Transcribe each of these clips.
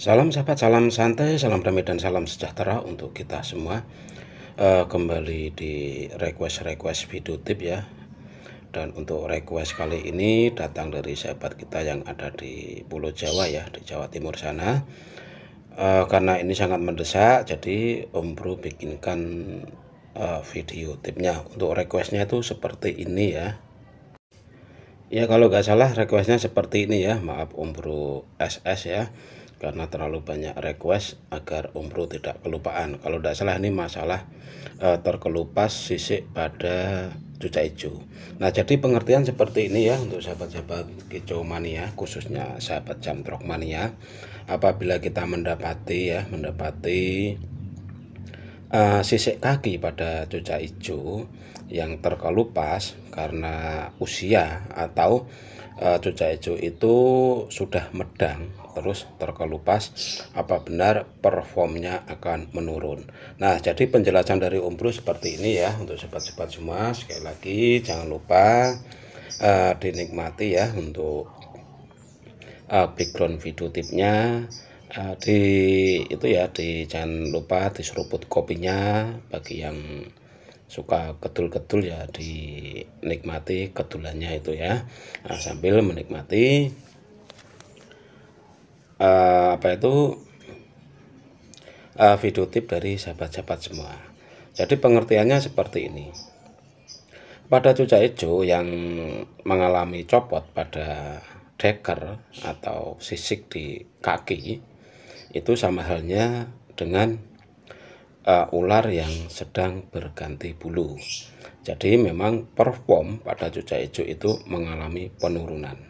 Salam sahabat, salam santai, salam damai dan salam sejahtera untuk kita semua. Kembali di request video tip ya. Dan untuk request kali ini datang dari sahabat kita yang ada di Pulau Jawa ya, di Jawa Timur sana. Karena ini sangat mendesak, jadi Om Bro bikinkan video tipnya. Untuk requestnya itu seperti ini ya. Ya kalau nggak salah requestnya seperti ini ya. Maaf Om Bro SS ya, karena terlalu banyak request agar Om Bro tidak kelupaan. Kalau tidak salah ini masalah terkelupas sisik pada cucak hijau. Nah jadi pengertian seperti ini ya untuk sahabat-sahabat kicau mania, khususnya sahabat jamtrok mania. Apabila kita mendapati sisik kaki pada cucak hijau yang terkelupas karena usia atau cucak hijau itu sudah medang terus terkelupas, apa benar performnya akan menurun. Nah jadi penjelasan dari Om Bro seperti ini ya untuk sobat-sobat semua. Sekali lagi jangan lupa dinikmati ya untuk background video tipnya. Jangan lupa diseruput kopinya. Bagi yang suka kedul-kedul ya dinikmati kedulannya itu ya. Nah, sambil menikmati video tip dari sahabat-sahabat semua. Jadi pengertiannya seperti ini. Pada cucak hijau yang mengalami copot pada deker atau sisik di kaki, itu sama halnya dengan ular yang sedang berganti bulu. Jadi memang perform pada cucak hijau itu mengalami penurunan.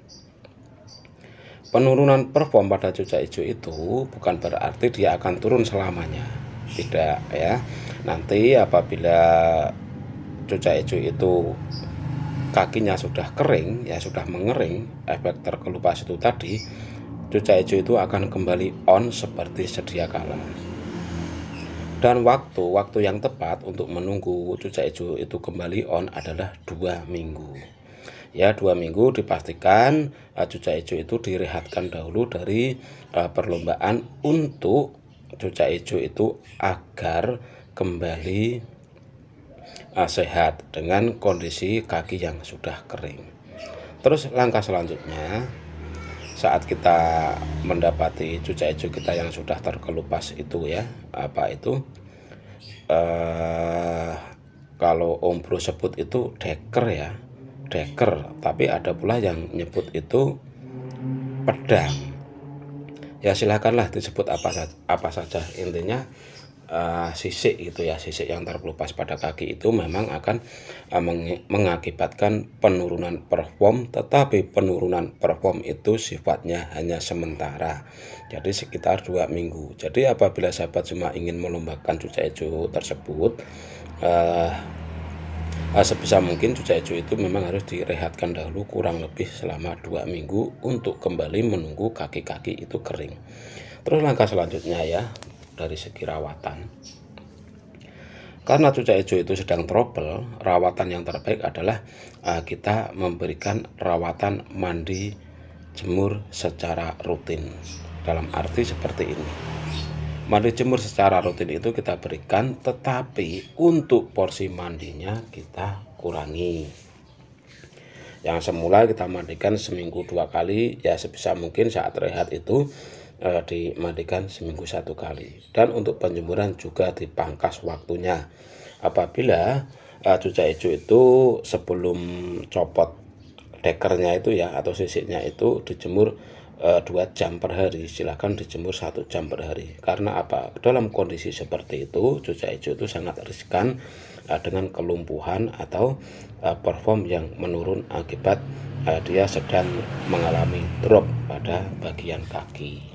Penurunan perform pada cucak hijau itu bukan berarti dia akan turun selamanya. Tidak ya. Nanti apabila cucak hijau itu kakinya sudah kering ya, sudah mengering, efek terkelupas itu tadi, cucak hijau itu akan kembali on seperti sedia kala. Dan waktu yang tepat untuk menunggu cucak hijau itu kembali on adalah 2 minggu. Ya 2 minggu dipastikan cucak hijau itu direhatkan dahulu dari perlombaan untuk cucak hijau itu agar kembali sehat dengan kondisi kaki yang sudah kering. Terus langkah selanjutnya, saat kita mendapati cucak hijau kita yang sudah terkelupas itu ya, kalau Om Bro sebut itu deker ya, deker, tapi ada pula yang nyebut itu pedang. Ya silakanlah disebut apa saja, intinya sisik itu ya, sisik yang terkelupas pada kaki itu memang akan mengakibatkan penurunan perform, tetapi penurunan perform itu sifatnya hanya sementara, jadi sekitar 2 minggu. Jadi apabila sahabat semua ingin melombakan cucak hijau tersebut, sebisa mungkin cucak hijau itu memang harus direhatkan dahulu kurang lebih selama 2 minggu untuk kembali menunggu kaki-kaki itu kering. Terus langkah selanjutnya ya, dari segi rawatan, karena cucak hijau itu sedang trouble, rawatan yang terbaik adalah kita memberikan rawatan mandi jemur secara rutin. Dalam arti seperti ini, mandi jemur secara rutin itu kita berikan, tetapi untuk porsi mandinya kita kurangi. Yang semula kita mandikan seminggu 2 kali, ya sebisa mungkin saat rehat itu dimandikan seminggu 1 kali. Dan untuk penjemuran juga dipangkas waktunya. Apabila cucak hijau itu sebelum copot dekernya itu ya, atau sisiknya itu dijemur 2 jam per hari, silahkan dijemur 1 jam per hari. Karena apa? Dalam kondisi seperti itu cucak hijau itu sangat riskan dengan kelumpuhan atau perform yang menurun akibat dia sedang mengalami drop pada bagian kaki.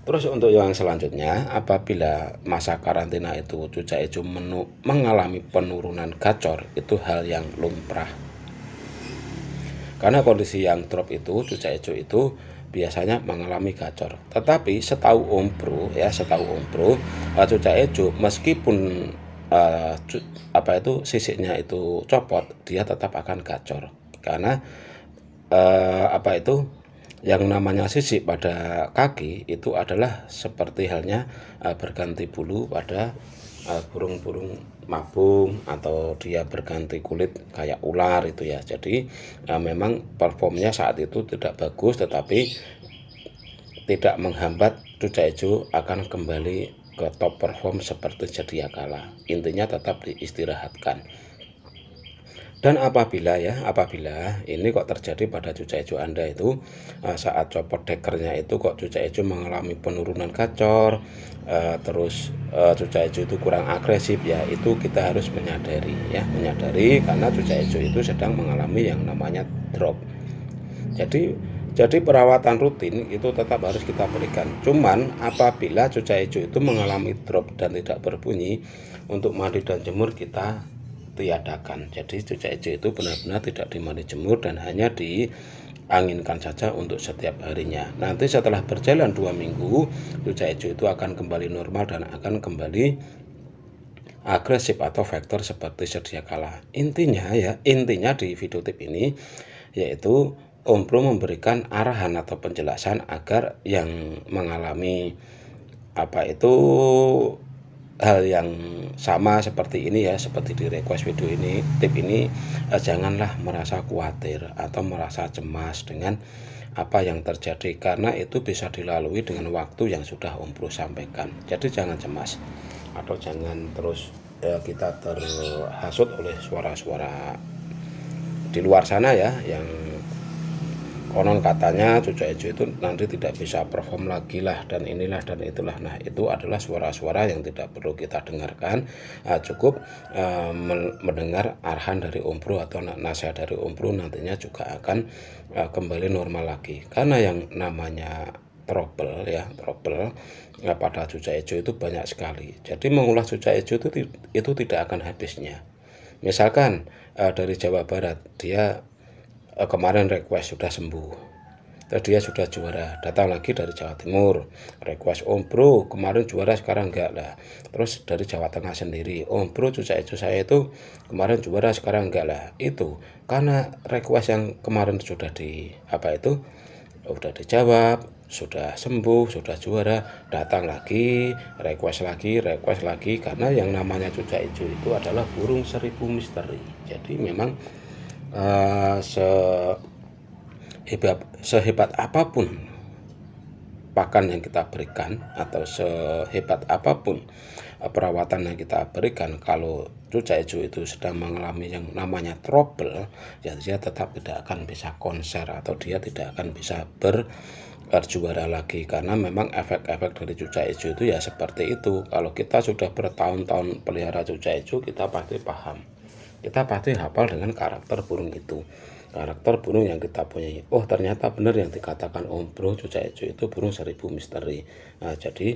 Terus untuk yang selanjutnya, apabila masa karantina itu cucak hijau mengalami penurunan gacor, itu hal yang lumrah. Karena kondisi yang drop itu, cucak hijau itu biasanya mengalami gacor. Tetapi setahu Om Bro, cucak hijau meskipun sisiknya itu copot, dia tetap akan gacor. Karena Yang namanya sisik pada kaki itu adalah seperti halnya berganti bulu pada burung-burung mabung, atau dia berganti kulit kayak ular itu ya. Jadi memang performnya saat itu tidak bagus, tetapi tidak menghambat cucak hijau akan kembali ke top perform seperti sedia kala. Intinya tetap diistirahatkan. Dan apabila ini kok terjadi pada cucak hijau Anda itu saat copot dekernya itu kok cucak hijau mengalami penurunan gacor, terus cucak hijau itu kurang agresif, ya itu kita harus menyadari karena cucak hijau itu sedang mengalami yang namanya drop. Jadi perawatan rutin itu tetap harus kita berikan. Cuman apabila cucak hijau itu mengalami drop dan tidak berbunyi, untuk mandi dan jemur kita tiadakan. Jadi cucak hijau itu benar-benar tidak dimandi jemur dan hanya dianginkan saja untuk setiap harinya. Nanti setelah berjalan 2 minggu, cucak hijau itu akan kembali normal dan akan kembali agresif atau vektor seperti sedia kala. Intinya di video tip ini yaitu Om Bro memberikan arahan atau penjelasan agar yang mengalami hal yang sama seperti ini ya, seperti di request video ini, tip ini, janganlah merasa khawatir atau merasa cemas dengan apa yang terjadi, karena itu bisa dilalui dengan waktu yang sudah Om Bro sampaikan. Jadi jangan cemas atau jangan terus kita terhasut oleh suara-suara di luar sana ya, yang konon katanya cucak hijau itu nanti tidak bisa perform lagi lah, dan inilah dan itulah. Nah, itu adalah suara-suara yang tidak perlu kita dengarkan. Cukup mendengar arahan dari Om Bro atau nasihat dari Om Bro, nantinya juga akan kembali normal lagi. Karena yang namanya trouble pada cucak hijau itu banyak sekali. Jadi mengulas cucak hijau itu tidak akan habisnya. Misalkan dari Jawa Barat, dia kemarin request sudah sembuh, terus dia sudah juara, datang lagi dari Jawa Timur request, Om Bro kemarin juara sekarang enggak lah. Terus dari Jawa Tengah sendiri, Om Bro cucak hijau saya itu kemarin juara sekarang enggak lah. Itu karena request yang kemarin sudah sudah dijawab, sudah sembuh, sudah juara, datang lagi request lagi, karena yang namanya cucak hijau itu adalah burung 1000 misteri. Jadi memang sehebat apapun pakan yang kita berikan atau sehebat apapun perawatan yang kita berikan, kalau cucak hijau itu sedang mengalami yang namanya trouble, ya dia tetap tidak akan bisa konser atau dia tidak akan bisa berjuara lagi, karena memang efek-efek dari cucak hijau itu ya seperti itu. Kalau kita sudah bertahun-tahun pelihara cucak hijau, kita pasti paham, kita pasti hafal dengan karakter burung itu, karakter burung yang kita punyai. Oh, ternyata benar yang dikatakan Om Bro, cucak hijau itu burung 1000 misteri. Nah, jadi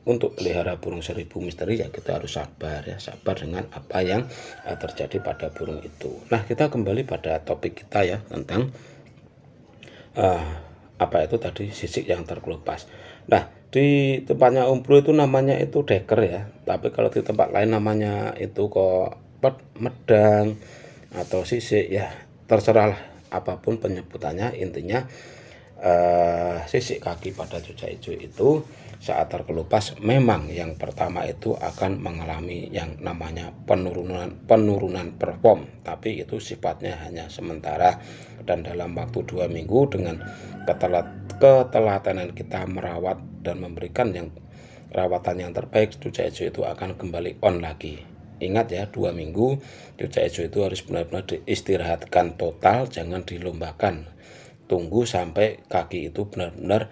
untuk pelihara burung 1000 misteri ya kita harus sabar dengan apa yang terjadi pada burung itu. Nah, kita kembali pada topik kita ya, tentang sisik yang terkelupas. Nah, di tempatnya Om Bro itu namanya itu deker ya, tapi kalau di tempat lain namanya itu kok medang atau sisik, ya terserahlah apapun penyebutannya. Intinya sisik kaki pada cucak hijau itu saat terkelupas memang yang pertama itu akan mengalami yang namanya penurunan perform, tapi itu sifatnya hanya sementara, dan dalam waktu 2 minggu dengan keteladanan kita merawat dan memberikan yang rawatan yang terbaik, cucak hijau itu akan kembali on lagi. Ingat ya, 2 minggu cucak hijau itu harus benar-benar diistirahatkan total, jangan dilombakan. Tunggu sampai kaki itu benar-benar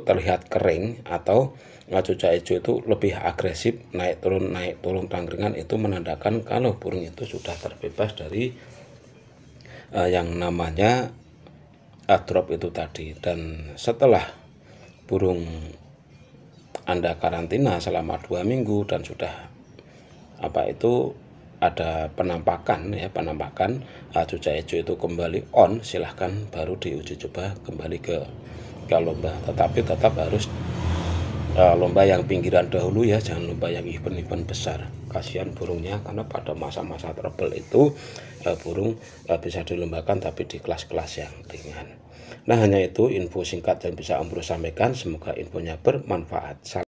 terlihat kering, atau cucak hijau itu lebih agresif, naik turun tangkringan, itu menandakan kalau burung itu sudah terbebas dari yang namanya drop itu tadi. Dan setelah burung Anda karantina selama 2 minggu dan sudah ada penampakan cucak hijau itu kembali on, silahkan baru diuji coba kembali ke lomba. Tetapi tetap harus lomba yang pinggiran dahulu ya, jangan lomba yang event-event besar. Kasihan burungnya, karena pada masa-masa trouble itu burung bisa dilombakan tapi di kelas-kelas yang ringan. Nah, hanya itu info singkat yang bisa Om Bro sampaikan. Semoga infonya bermanfaat.